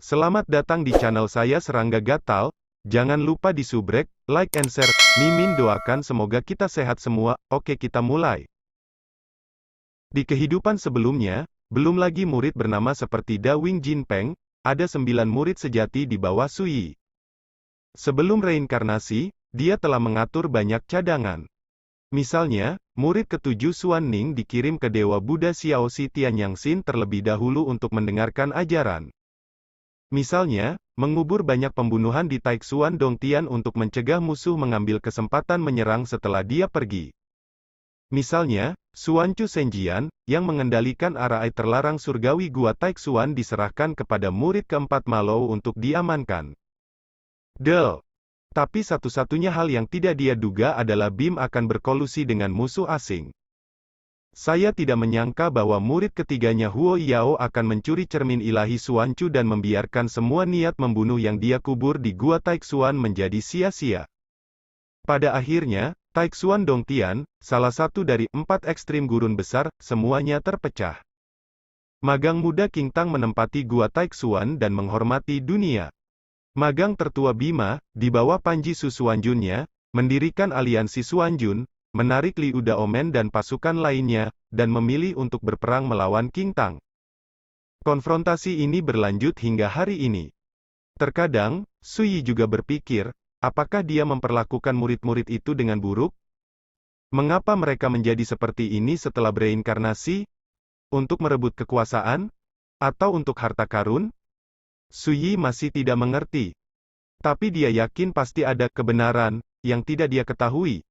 Selamat datang di channel saya Serangga Gatal. Jangan lupa di subrek, like and share. Mimin doakan semoga kita sehat semua. Oke, kita mulai. Di kehidupan sebelumnya, belum lagi murid bernama seperti Da Wing Jinpeng, ada 9 murid sejati di bawah Suyi. Sebelum reinkarnasi, dia telah mengatur banyak cadangan. Misalnya, murid ketujuh Xuan Ning dikirim ke Dewa Buddha Xiao Xi Tianyangxin terlebih dahulu untuk mendengarkan ajaran. Misalnya, mengubur banyak pembunuhan di Taixuan Dongtian untuk mencegah musuh mengambil kesempatan menyerang setelah dia pergi. Misalnya, Xuanchu Senjian, yang mengendalikan arah air terlarang surgawi Gua Taixuan diserahkan kepada murid keempat Malou untuk diamankan. Tapi satu-satunya hal yang tidak dia duga adalah Bim akan berkolusi dengan musuh asing. Saya tidak menyangka bahwa murid ketiganya Huo Yao akan mencuri cermin ilahi Xuanchu dan membiarkan semua niat membunuh yang dia kubur di Gua Taixuan menjadi sia-sia. Pada akhirnya, Taixuan Dongtian, salah satu dari 4 ekstrim gurun besar, semuanya terpecah. Magang muda King Tang menempati Gua Taixuan dan menghormati dunia. Magang tertua Bima, di bawah Panji Su Xuanjunnya, mendirikan aliansi Xuanjun, menarik Liu Daomen dan pasukan lainnya, dan memilih untuk berperang melawan King Tang. Konfrontasi ini berlanjut hingga hari ini. Terkadang, Suyi juga berpikir, apakah dia memperlakukan murid-murid itu dengan buruk? Mengapa mereka menjadi seperti ini setelah bereinkarnasi? Untuk merebut kekuasaan? Atau untuk harta karun? Suyi masih tidak mengerti. Tapi dia yakin pasti ada kebenaran yang tidak dia ketahui.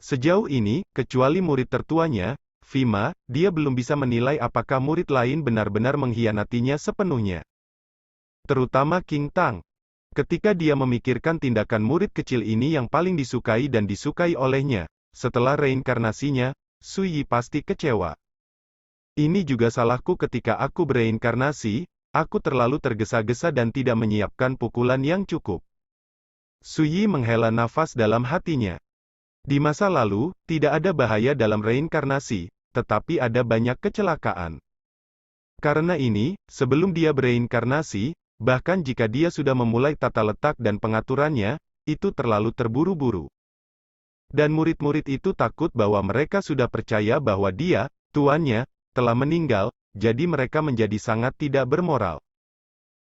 Sejauh ini, kecuali murid tertuanya, Vima, dia belum bisa menilai apakah murid lain benar-benar mengkhianatinya sepenuhnya. Terutama King Tang. Ketika dia memikirkan tindakan murid kecil ini yang paling disukai dan disukai olehnya, setelah reinkarnasinya, Suyi pasti kecewa. Ini juga salahku ketika aku bereinkarnasi, aku terlalu tergesa-gesa dan tidak menyiapkan pukulan yang cukup. Suyi menghela nafas dalam hatinya. Di masa lalu, tidak ada bahaya dalam reinkarnasi, tetapi ada banyak kecelakaan. Karena ini, sebelum dia bereinkarnasi, bahkan jika dia sudah memulai tata letak dan pengaturannya, itu terlalu terburu-buru. Dan murid-murid itu takut bahwa mereka sudah percaya bahwa dia, tuannya, telah meninggal, jadi mereka menjadi sangat tidak bermoral.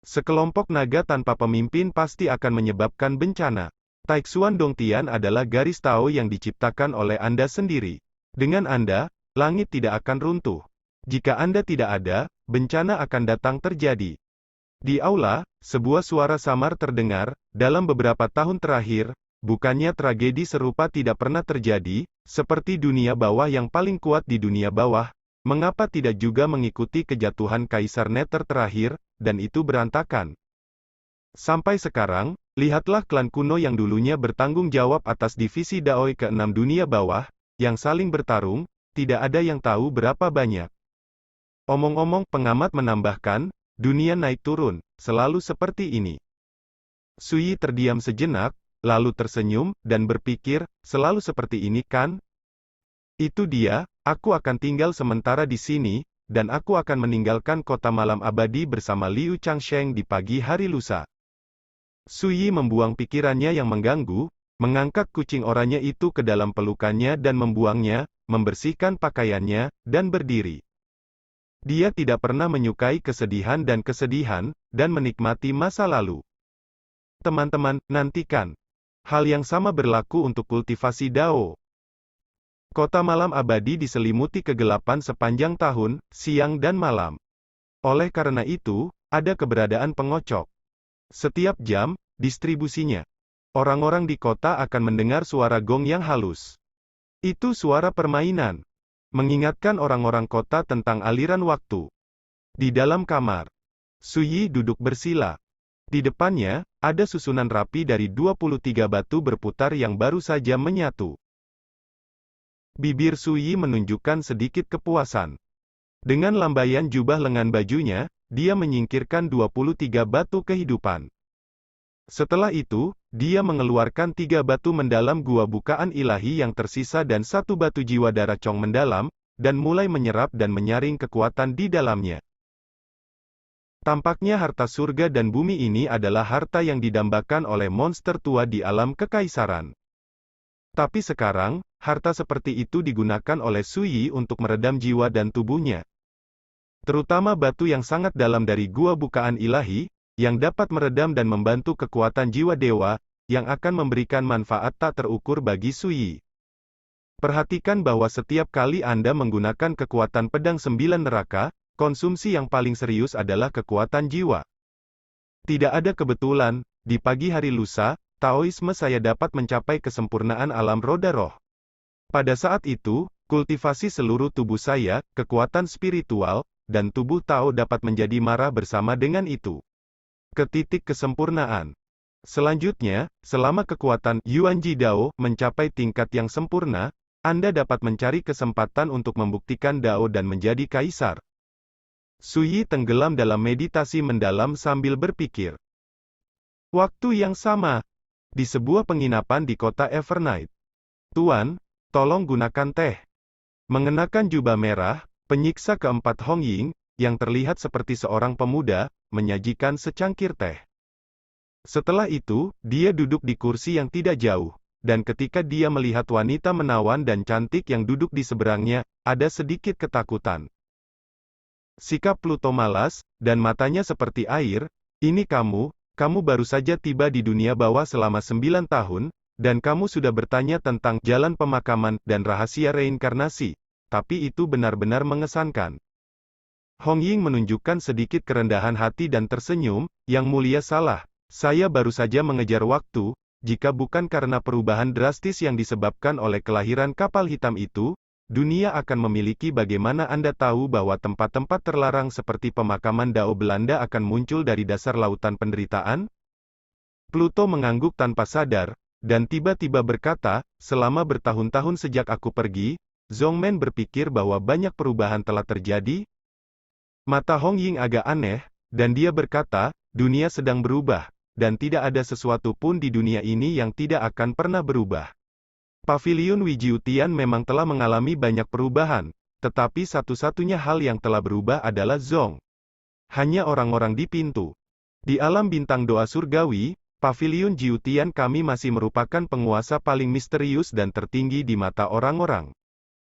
Sekelompok naga tanpa pemimpin pasti akan menyebabkan bencana. Taixuan Dongtian adalah garis Tao yang diciptakan oleh Anda sendiri. Dengan Anda, langit tidak akan runtuh. Jika Anda tidak ada, bencana akan datang terjadi. Di aula, sebuah suara samar terdengar, dalam beberapa tahun terakhir, bukannya tragedi serupa tidak pernah terjadi, seperti dunia bawah yang paling kuat di dunia bawah, mengapa tidak juga mengikuti kejatuhan Kaisar Nether terakhir, dan itu berantakan. Sampai sekarang, lihatlah klan kuno yang dulunya bertanggung jawab atas divisi Daoi ke-6 dunia bawah, yang saling bertarung, tidak ada yang tahu berapa banyak. Omong-omong, pengamat menambahkan, dunia naik turun, selalu seperti ini. Suyi terdiam sejenak, lalu tersenyum, dan berpikir, selalu seperti ini kan? Itu dia, aku akan tinggal sementara di sini, dan aku akan meninggalkan kota malam abadi bersama Liu Changsheng di pagi hari lusa. Suyi membuang pikirannya yang mengganggu, mengangkat kucing oranye itu ke dalam pelukannya dan membuangnya, membersihkan pakaiannya, dan berdiri. Dia tidak pernah menyukai kesedihan, dan menikmati masa lalu. Teman-teman, nantikan. Hal yang sama berlaku untuk kultivasi Dao. Kota malam abadi diselimuti kegelapan sepanjang tahun, siang dan malam. Oleh karena itu, ada keberadaan pengocok. Setiap jam, distribusinya. Orang-orang di kota akan mendengar suara gong yang halus. Itu suara permainan. Mengingatkan orang-orang kota tentang aliran waktu. Di dalam kamar, Suyi duduk bersila. Di depannya, ada susunan rapi dari 23 batu berputar yang baru saja menyatu. Bibir Suyi menunjukkan sedikit kepuasan. Dengan lambaian jubah lengan bajunya, dia menyingkirkan 23 batu kehidupan. Setelah itu, dia mengeluarkan 3 batu mendalam gua bukaan ilahi yang tersisa dan 1 batu jiwa darah Chong mendalam, dan mulai menyerap dan menyaring kekuatan di dalamnya. Tampaknya harta surga dan bumi ini adalah harta yang didambakan oleh monster tua di alam kekaisaran. Tapi sekarang, harta seperti itu digunakan oleh Suyi untuk meredam jiwa dan tubuhnya. Terutama batu yang sangat dalam dari gua bukaan ilahi, yang dapat meredam dan membantu kekuatan jiwa dewa, yang akan memberikan manfaat tak terukur bagi Suyi. Perhatikan bahwa setiap kali Anda menggunakan kekuatan pedang 9 neraka, konsumsi yang paling serius adalah kekuatan jiwa. Tidak ada kebetulan, di pagi hari lusa, Taoisme saya dapat mencapai kesempurnaan alam roda roh. Pada saat itu, kultivasi seluruh tubuh saya, kekuatan spiritual, dan tubuh Tao dapat menjadi marah bersama dengan itu. Ke titik kesempurnaan. Selanjutnya, selama kekuatan Yuanji Dao mencapai tingkat yang sempurna, Anda dapat mencari kesempatan untuk membuktikan Dao dan menjadi kaisar. Suyi tenggelam dalam meditasi mendalam sambil berpikir. Waktu yang sama, di sebuah penginapan di kota Evernight. Tuan, tolong gunakan teh. Mengenakan jubah merah, penyiksa keempat Hong Ying, yang terlihat seperti seorang pemuda, menyajikan secangkir teh. Setelah itu, dia duduk di kursi yang tidak jauh, dan ketika dia melihat wanita menawan dan cantik yang duduk di seberangnya, ada sedikit ketakutan. Sikap Pluto malas, dan matanya seperti air. Ini kamu baru saja tiba di dunia bawah selama 9 tahun, dan kamu sudah bertanya tentang jalan pemakaman dan rahasia reinkarnasi. Tapi itu benar-benar mengesankan. Hong Ying menunjukkan sedikit kerendahan hati dan tersenyum. Yang mulia salah. Saya baru saja mengejar waktu. Jika bukan karena perubahan drastis yang disebabkan oleh kelahiran kapal hitam itu, dunia akan memiliki bagaimana Anda tahu bahwa tempat-tempat terlarang seperti pemakaman Dao Belanda akan muncul dari dasar lautan penderitaan? Pluto mengangguk tanpa sadar, dan tiba-tiba berkata, selama bertahun-tahun sejak aku pergi, Zhongmen berpikir bahwa banyak perubahan telah terjadi. Mata Hong Ying agak aneh, dan dia berkata, dunia sedang berubah, dan tidak ada sesuatu pun di dunia ini yang tidak akan pernah berubah. Paviliun Wijiutian memang telah mengalami banyak perubahan, tetapi satu-satunya hal yang telah berubah adalah Zong. Hanya orang-orang di pintu. Di alam bintang doa surgawi, Paviliun Jiutian kami masih merupakan penguasa paling misterius dan tertinggi di mata orang-orang.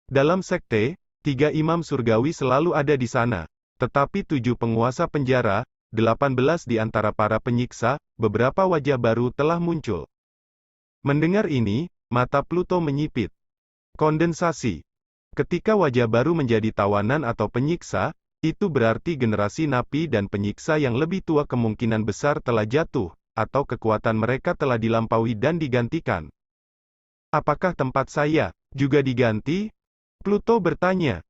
Dalam sekte, 3 imam surgawi selalu ada di sana, tetapi 7 penguasa penjara, 18 di antara para penyiksa, beberapa wajah baru telah muncul. Mendengar ini, mata Pluto menyipit. Kondensasi. Ketika wajah baru menjadi tawanan atau penyiksa, itu berarti generasi napi dan penyiksa yang lebih tua kemungkinan besar telah jatuh, atau kekuatan mereka telah dilampaui dan digantikan. Apakah tempat saya juga diganti? Pluto bertanya.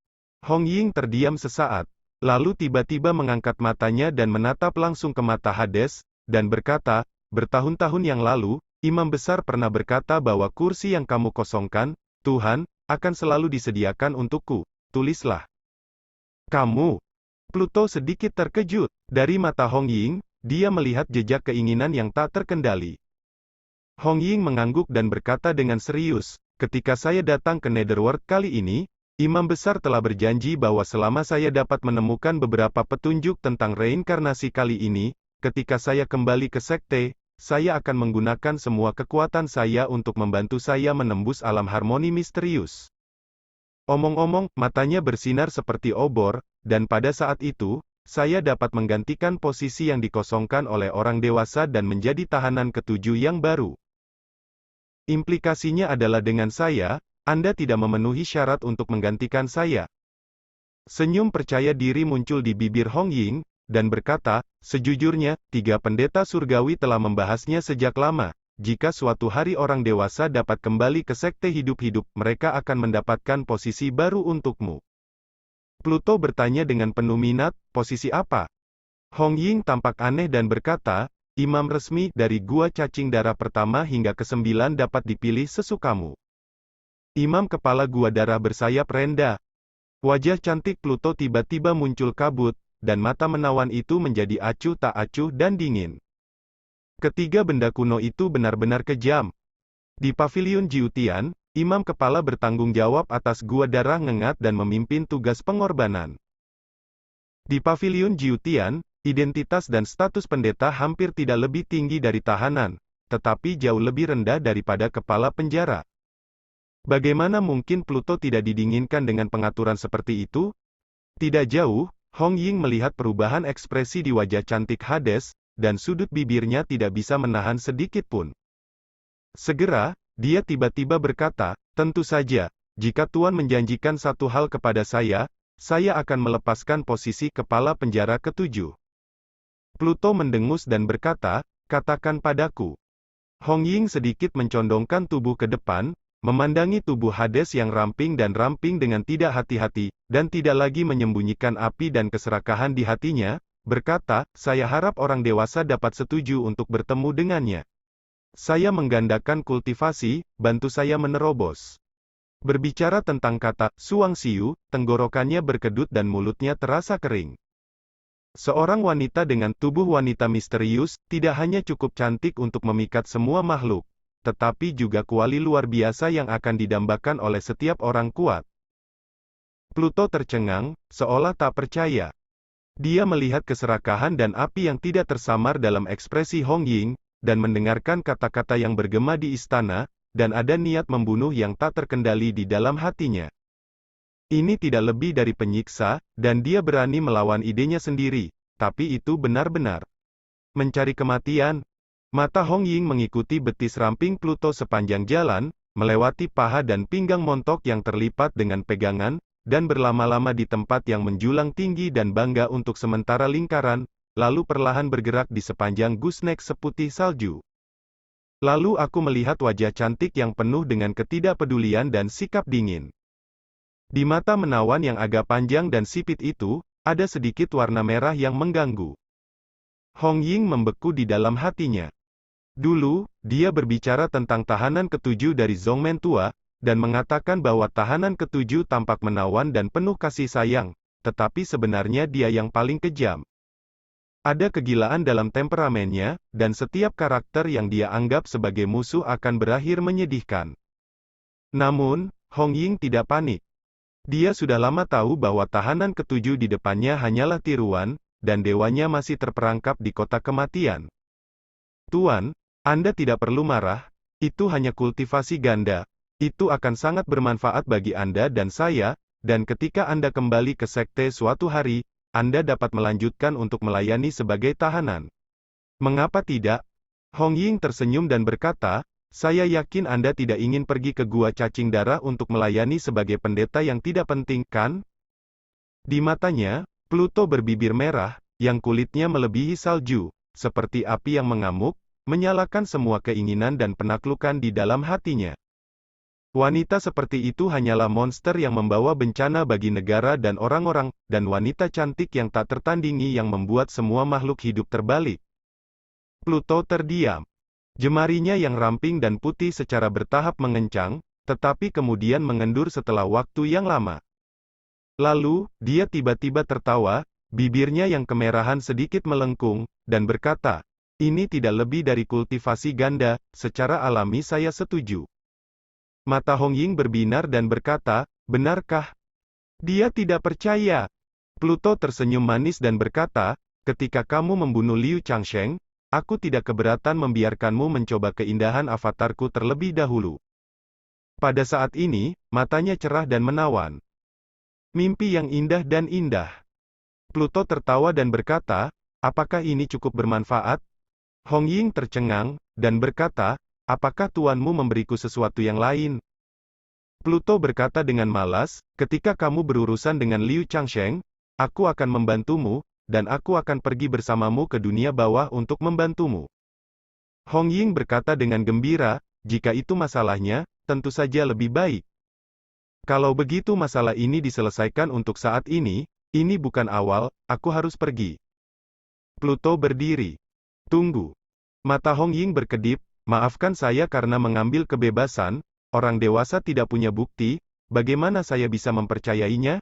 Hong Ying terdiam sesaat, lalu tiba-tiba mengangkat matanya dan menatap langsung ke mata Hades, dan berkata, bertahun-tahun yang lalu, Imam Besar pernah berkata bahwa kursi yang kamu kosongkan, Tuhan, akan selalu disediakan untukku. Tulislah. Kamu. Pluto sedikit terkejut. Dari mata Hong Ying, dia melihat jejak keinginan yang tak terkendali. Hong Ying mengangguk dan berkata dengan serius, ketika saya datang ke Netherworld kali ini, Imam Besar telah berjanji bahwa selama saya dapat menemukan beberapa petunjuk tentang reinkarnasi kali ini, ketika saya kembali ke sekte, saya akan menggunakan semua kekuatan saya untuk membantu saya menembus alam harmoni misterius. Omong-omong, matanya bersinar seperti obor, dan pada saat itu, saya dapat menggantikan posisi yang dikosongkan oleh orang dewasa dan menjadi tahanan ketujuh yang baru. Implikasinya adalah dengan saya, Anda tidak memenuhi syarat untuk menggantikan saya. Senyum percaya diri muncul di bibir Hong Ying, dan berkata, sejujurnya, 3 pendeta surgawi telah membahasnya sejak lama. Jika suatu hari orang dewasa dapat kembali ke sekte hidup-hidup, mereka akan mendapatkan posisi baru untukmu. Pluto bertanya dengan penuh minat, posisi apa? Hong Ying tampak aneh dan berkata, imam resmi dari gua cacing darah pertama hingga ke-9 dapat dipilih sesukamu. Imam kepala gua darah bersayap rendah. Wajah cantik Pluto tiba-tiba muncul kabut, dan mata menawan itu menjadi acuh tak acuh dan dingin. Ketiga benda kuno itu benar-benar kejam. Di Paviliun Jiutian, imam kepala bertanggung jawab atas gua darah ngengat dan memimpin tugas pengorbanan. Di Paviliun Jiutian, Identitas dan status pendeta hampir tidak lebih tinggi dari tahanan, tetapi jauh lebih rendah daripada kepala penjara. Bagaimana mungkin Pluto tidak didinginkan dengan pengaturan seperti itu? Tidak jauh, Hong Ying melihat perubahan ekspresi di wajah cantik Hades, dan sudut bibirnya tidak bisa menahan sedikit pun. Segera, dia tiba-tiba berkata, "Tentu saja, jika Tuan menjanjikan satu hal kepada saya akan melepaskan posisi kepala penjara ketujuh." Pluto mendengus dan berkata, "Katakan padaku." Hong Ying sedikit mencondongkan tubuh ke depan, memandangi tubuh Hades yang ramping dengan tidak hati-hati, dan tidak lagi menyembunyikan api dan keserakahan di hatinya, berkata, "Saya harap orang dewasa dapat setuju untuk bertemu dengannya. Saya menggandakan kultivasi, bantu saya menerobos." Berbicara tentang kata, Suang Siu, tenggorokannya berkedut dan mulutnya terasa kering. Seorang wanita dengan tubuh wanita misterius, tidak hanya cukup cantik untuk memikat semua makhluk, tetapi juga kuali luar biasa yang akan didambakan oleh setiap orang kuat. Pluto tercengang, seolah tak percaya. Dia melihat keserakahan dan api yang tidak tersamar dalam ekspresi Hong Ying, dan mendengarkan kata-kata yang bergema di istana, dan ada niat membunuh yang tak terkendali di dalam hatinya. Ini tidak lebih dari penyiksa, dan dia berani melawan idenya sendiri, tapi itu benar-benar mencari kematian. Mata Hong Ying mengikuti betis ramping Pluto sepanjang jalan, melewati paha dan pinggang montok yang terlipat dengan pegangan, dan berlama-lama di tempat yang menjulang tinggi dan bangga untuk sementara lingkaran, lalu perlahan bergerak di sepanjang gooseneck seputih salju. Lalu aku melihat wajah cantik yang penuh dengan ketidakpedulian dan sikap dingin. Di mata menawan yang agak panjang dan sipit itu, ada sedikit warna merah yang mengganggu. Hong Ying membeku di dalam hatinya. Dulu, dia berbicara tentang tahanan ketujuh dari Zongmen tua, dan mengatakan bahwa tahanan ketujuh tampak menawan dan penuh kasih sayang, tetapi sebenarnya dia yang paling kejam. Ada kegilaan dalam temperamennya, dan setiap karakter yang dia anggap sebagai musuh akan berakhir menyedihkan. Namun, Hong Ying tidak panik. Dia sudah lama tahu bahwa tahanan ketujuh di depannya hanyalah tiruan, dan dewanya masih terperangkap di kota kematian. "Tuan, Anda tidak perlu marah, itu hanya kultivasi ganda. Itu akan sangat bermanfaat bagi Anda dan saya, dan ketika Anda kembali ke sekte suatu hari, Anda dapat melanjutkan untuk melayani sebagai tahanan." "Mengapa tidak?" Hong Ying tersenyum dan berkata, "Saya yakin Anda tidak ingin pergi ke gua cacing darah untuk melayani sebagai pendeta yang tidak penting, kan?" Di matanya, Pluto berbibir merah, yang kulitnya melebihi salju, seperti api yang mengamuk, menyalakan semua keinginan dan penaklukan di dalam hatinya. Wanita seperti itu hanyalah monster yang membawa bencana bagi negara dan orang-orang, dan wanita cantik yang tak tertandingi yang membuat semua makhluk hidup terbalik. Pluto terdiam. Jemarinya yang ramping dan putih secara bertahap mengencang, tetapi kemudian mengendur setelah waktu yang lama. Lalu, dia tiba-tiba tertawa, bibirnya yang kemerahan sedikit melengkung, dan berkata, "Ini tidak lebih dari kultivasi ganda, secara alami saya setuju." Mata Hong Ying berbinar dan berkata, "Benarkah?" Dia tidak percaya. Pluto tersenyum manis dan berkata, "Ketika kamu membunuh Liu Changsheng, aku tidak keberatan membiarkanmu mencoba keindahan avatarku terlebih dahulu." Pada saat ini, matanya cerah dan menawan. Mimpi yang indah dan indah. Pluto tertawa dan berkata, "Apakah ini cukup bermanfaat?" Hong Ying tercengang, dan berkata, "Apakah tuanmu memberiku sesuatu yang lain?" Pluto berkata dengan malas, "Ketika kamu berurusan dengan Liu Changsheng, aku akan membantumu, dan aku akan pergi bersamamu ke dunia bawah untuk membantumu." Hong Ying berkata dengan gembira, "Jika itu masalahnya, tentu saja lebih baik. Kalau begitu masalah ini diselesaikan untuk saat ini bukan awal, aku harus pergi." Pluto berdiri. "Tunggu." Mata Hong Ying berkedip, "Maafkan saya karena mengambil kebebasan, orang dewasa tidak punya bukti, bagaimana saya bisa mempercayainya?"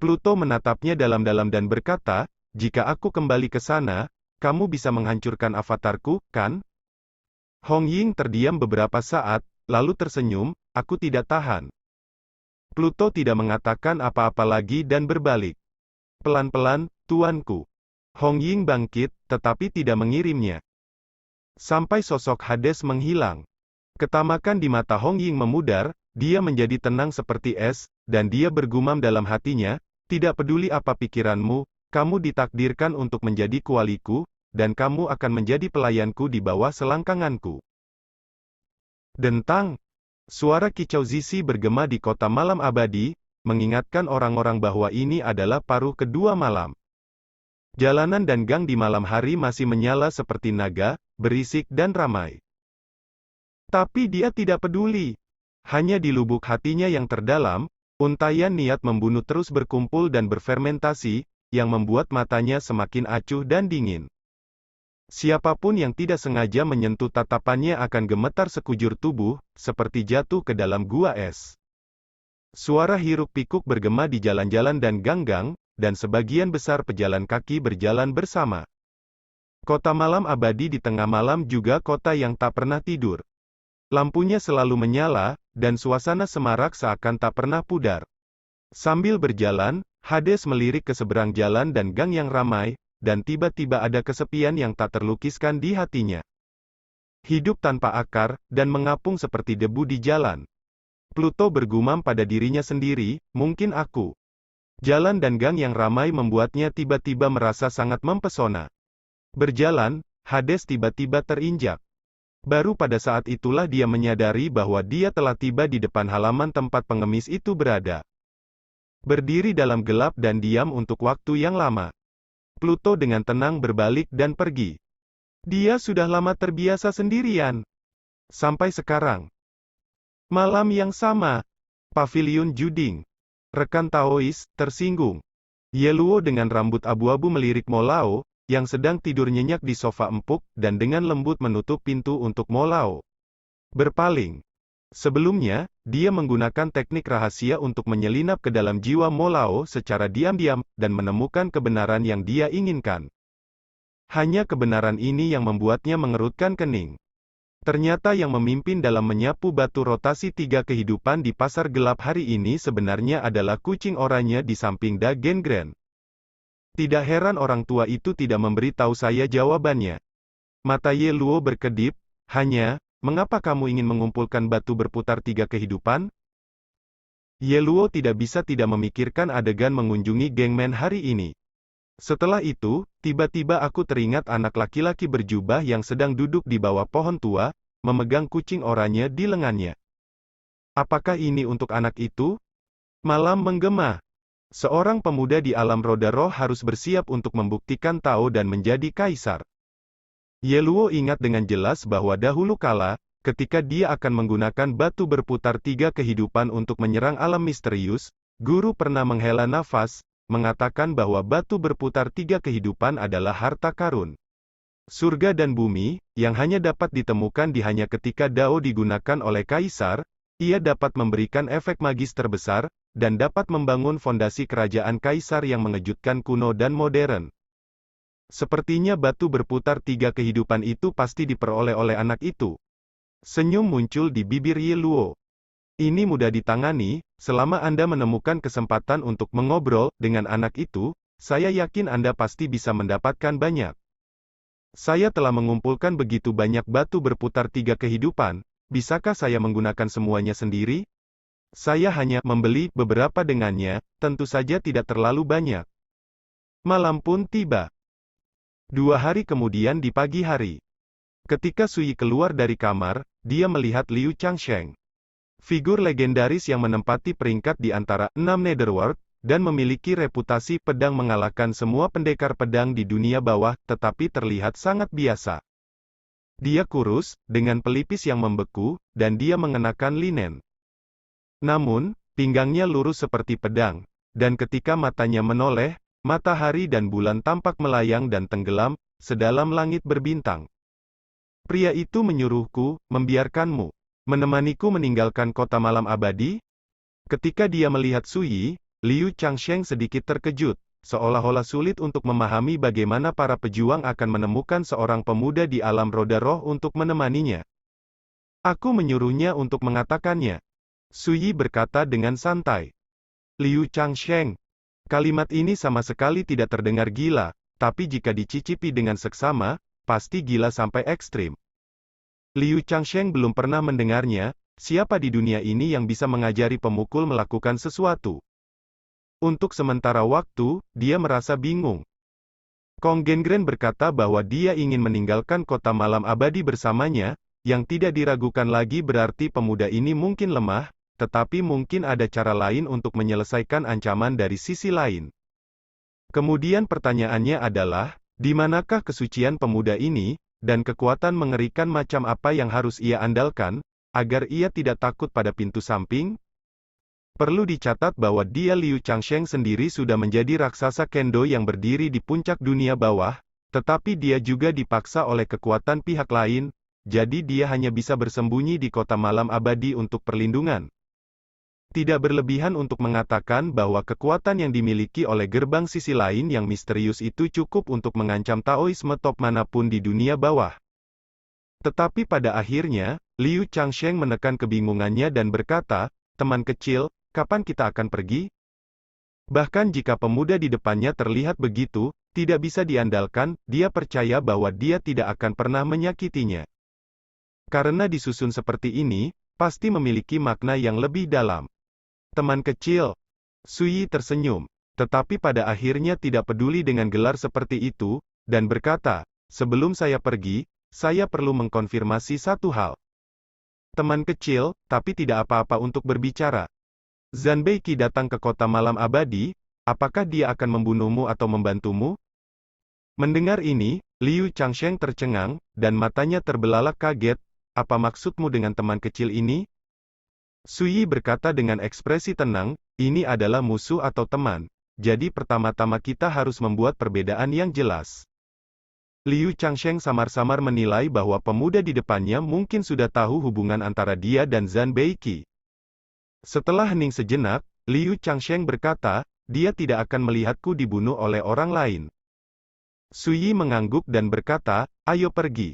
Pluto menatapnya dalam-dalam dan berkata, "Jika aku kembali ke sana, kamu bisa menghancurkan avatarku, kan?" Hong Ying terdiam beberapa saat, lalu tersenyum, "Aku tidak tahan." Pluto tidak mengatakan apa-apa lagi dan berbalik. "Pelan-pelan, tuanku." Hong Ying bangkit, tetapi tidak mengirimnya. Sampai sosok Hades menghilang. Ketamakan di mata Hong Ying memudar, dia menjadi tenang seperti es, dan dia bergumam dalam hatinya, tidak peduli apa pikiranmu, kamu ditakdirkan untuk menjadi kualiku, dan kamu akan menjadi pelayanku di bawah selangkanganku. Dentang. Suara kicau Zizi bergema di kota malam abadi, mengingatkan orang-orang bahwa ini adalah paruh kedua malam. Jalanan dan gang di malam hari masih menyala seperti naga, berisik dan ramai. Tapi dia tidak peduli. Hanya di lubuk hatinya yang terdalam, untayan niat membunuh terus berkumpul dan berfermentasi, yang membuat matanya semakin acuh dan dingin. Siapapun yang tidak sengaja menyentuh tatapannya akan gemetar sekujur tubuh, seperti jatuh ke dalam gua es. Suara hiruk-pikuk bergema di jalan-jalan dan gang-gang, dan sebagian besar pejalan kaki berjalan bersama. Kota malam abadi di tengah malam juga kota yang tak pernah tidur. Lampunya selalu menyala, dan suasana semarak seakan tak pernah pudar. Sambil berjalan, Hades melirik ke seberang jalan dan gang yang ramai, dan tiba-tiba ada kesepian yang tak terlukiskan di hatinya. Hidup tanpa akar, dan mengapung seperti debu di jalan. Pluto bergumam pada dirinya sendiri, mungkin aku. Jalan dan gang yang ramai membuatnya tiba-tiba merasa sangat mempesona. Berjalan, Hades tiba-tiba terinjak. Baru pada saat itulah dia menyadari bahwa dia telah tiba di depan halaman tempat pengemis itu berada. Berdiri dalam gelap dan diam untuk waktu yang lama. Pluto dengan tenang berbalik dan pergi. Dia sudah lama terbiasa sendirian. Sampai sekarang. Malam yang sama. Paviliun Juding. Rekan Taois, tersinggung. Ye Luo dengan rambut abu-abu melirik Mo Lao, yang sedang tidur nyenyak di sofa empuk, dan dengan lembut menutup pintu untuk Mo Lao. Berpaling. Sebelumnya, dia menggunakan teknik rahasia untuk menyelinap ke dalam jiwa Mo Lao secara diam-diam, dan menemukan kebenaran yang dia inginkan. Hanya kebenaran ini yang membuatnya mengerutkan kening. Ternyata yang memimpin dalam menyapu batu rotasi 3 kehidupan di pasar gelap hari ini sebenarnya adalah kucing oranye di samping Da Gengren. Tidak heran orang tua itu tidak memberitahu saya jawabannya. Mata Ye Luo berkedip, hanya, mengapa kamu ingin mengumpulkan batu berputar 3 kehidupan? Ye Luo tidak bisa tidak memikirkan adegan mengunjungi Gengmen hari ini. Setelah itu, tiba-tiba aku teringat anak laki-laki berjubah yang sedang duduk di bawah pohon tua, memegang kucing oranye di lengannya. Apakah ini untuk anak itu? Malam menggema. Seorang pemuda di alam roda roh harus bersiap untuk membuktikan Tao dan menjadi kaisar. Ye Luo ingat dengan jelas bahwa dahulu kala, ketika dia akan menggunakan batu berputar 3 kehidupan untuk menyerang alam misterius, guru pernah menghela nafas, mengatakan bahwa batu berputar 3 kehidupan adalah harta karun. Surga dan bumi, yang hanya dapat ditemukan hanya ketika Dao digunakan oleh kaisar, ia dapat memberikan efek magis terbesar, dan dapat membangun fondasi kerajaan kaisar yang mengejutkan kuno dan modern. Sepertinya batu berputar 3 kehidupan itu pasti diperoleh oleh anak itu. Senyum muncul di bibir Ye Luo. Ini mudah ditangani, selama Anda menemukan kesempatan untuk mengobrol dengan anak itu, saya yakin Anda pasti bisa mendapatkan banyak. Saya telah mengumpulkan begitu banyak batu berputar 3 kehidupan, bisakah saya menggunakan semuanya sendiri? Saya hanya membeli beberapa dengannya, tentu saja tidak terlalu banyak. Malam pun tiba. 2 hari kemudian di pagi hari. Ketika Sui keluar dari kamar, dia melihat Liu Changsheng. Figur legendaris yang menempati peringkat di antara 6 Netherworld, dan memiliki reputasi pedang mengalahkan semua pendekar pedang di dunia bawah, tetapi terlihat sangat biasa. Dia kurus, dengan pelipis yang membeku, dan dia mengenakan linen. Namun, pinggangnya lurus seperti pedang, dan ketika matanya menoleh, matahari dan bulan tampak melayang dan tenggelam, sedalam langit berbintang. Pria itu menyuruhku, membiarkanmu menemaniku meninggalkan kota malam abadi? Ketika dia melihat Sui, Liu Changsheng sedikit terkejut, seolah-olah sulit untuk memahami bagaimana para pejuang akan menemukan seorang pemuda di alam roda roh untuk menemaninya. Aku menyuruhnya untuk mengatakannya. Sui berkata dengan santai. Liu Changsheng. Kalimat ini sama sekali tidak terdengar gila, tapi jika dicicipi dengan seksama, pasti gila sampai ekstrim. Liu Changsheng belum pernah mendengarnya, siapa di dunia ini yang bisa mengajari pemukul melakukan sesuatu. Untuk sementara waktu, dia merasa bingung. Kong Gengren berkata bahwa dia ingin meninggalkan kota malam abadi bersamanya, yang tidak diragukan lagi berarti pemuda ini mungkin lemah, tetapi mungkin ada cara lain untuk menyelesaikan ancaman dari sisi lain. Kemudian pertanyaannya adalah, di manakah kesucian pemuda ini, dan kekuatan mengerikan macam apa yang harus ia andalkan, agar ia tidak takut pada pintu samping? Perlu dicatat bahwa dia Liu Changsheng sendiri sudah menjadi raksasa kendo yang berdiri di puncak dunia bawah, tetapi dia juga dipaksa oleh kekuatan pihak lain, jadi dia hanya bisa bersembunyi di kota malam abadi untuk perlindungan. Tidak berlebihan untuk mengatakan bahwa kekuatan yang dimiliki oleh gerbang sisi lain yang misterius itu cukup untuk mengancam Taoisme top manapun di dunia bawah. Tetapi pada akhirnya, Liu Changsheng menekan kebingungannya dan berkata, "Teman kecil, kapan kita akan pergi?" Bahkan jika pemuda di depannya terlihat begitu, tidak bisa diandalkan, dia percaya bahwa dia tidak akan pernah menyakitinya. Karena disusun seperti ini, pasti memiliki makna yang lebih dalam. Teman kecil. Sui tersenyum. Tetapi pada akhirnya tidak peduli dengan gelar seperti itu, dan berkata, "Sebelum saya pergi, saya perlu mengkonfirmasi satu hal." Teman kecil, tapi tidak apa-apa untuk berbicara. Zanbeiki datang ke kota malam abadi, apakah dia akan membunuhmu atau membantumu? Mendengar ini, Liu Changsheng tercengang, dan matanya terbelalak kaget, "Apa maksudmu dengan teman kecil ini?" Sui berkata dengan ekspresi tenang, "Ini adalah musuh atau teman. Jadi pertama-tama kita harus membuat perbedaan yang jelas." Liu Changsheng samar-samar menilai bahwa pemuda di depannya mungkin sudah tahu hubungan antara dia dan Zanbeiki. Setelah hening sejenak, Liu Changsheng berkata, "Dia tidak akan melihatku dibunuh oleh orang lain." Sui mengangguk dan berkata, "Ayo pergi."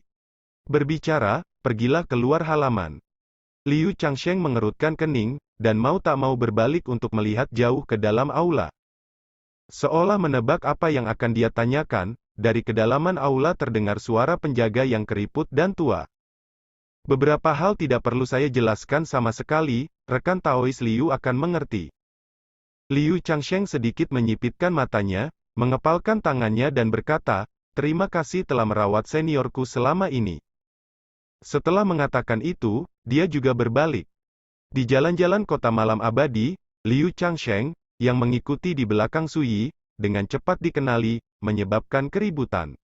Berbicara, pergilah keluar halaman. Liu Changsheng mengerutkan kening, dan mau tak mau berbalik untuk melihat jauh ke dalam aula. Seolah menebak apa yang akan dia tanyakan, dari kedalaman aula terdengar suara penjaga yang keriput dan tua. "Beberapa hal tidak perlu saya jelaskan sama sekali, rekan Taois Liu akan mengerti." Liu Changsheng sedikit menyipitkan matanya, mengepalkan tangannya dan berkata, "Terima kasih telah merawat seniorku selama ini." Setelah mengatakan itu, dia juga berbalik. Di jalan-jalan kota malam abadi, Liu Changsheng, yang mengikuti di belakang Sui, dengan cepat dikenali, menyebabkan keributan.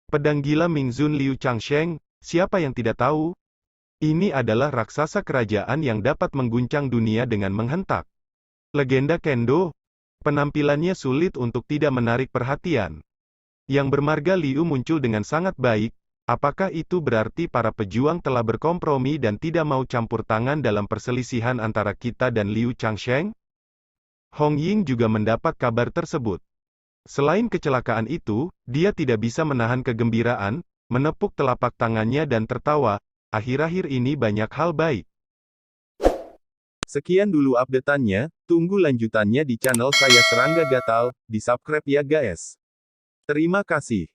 Pedang gila Mingzun Liu Changsheng, siapa yang tidak tahu? Ini adalah raksasa kerajaan yang dapat mengguncang dunia dengan menghentak. Legenda kendo. Penampilannya sulit untuk tidak menarik perhatian. Yang bermarga Liu muncul dengan sangat baik. Apakah itu berarti para pejuang telah berkompromi dan tidak mau campur tangan dalam perselisihan antara kita dan Liu Changsheng? Hong Ying juga mendapat kabar tersebut. Selain kecelakaan itu, dia tidak bisa menahan kegembiraan, menepuk telapak tangannya dan tertawa. Akhir-akhir ini banyak hal baik. Sekian dulu update-annya, tunggu lanjutannya di channel saya Serangga Gatal, di subscribe ya guys. Terima kasih.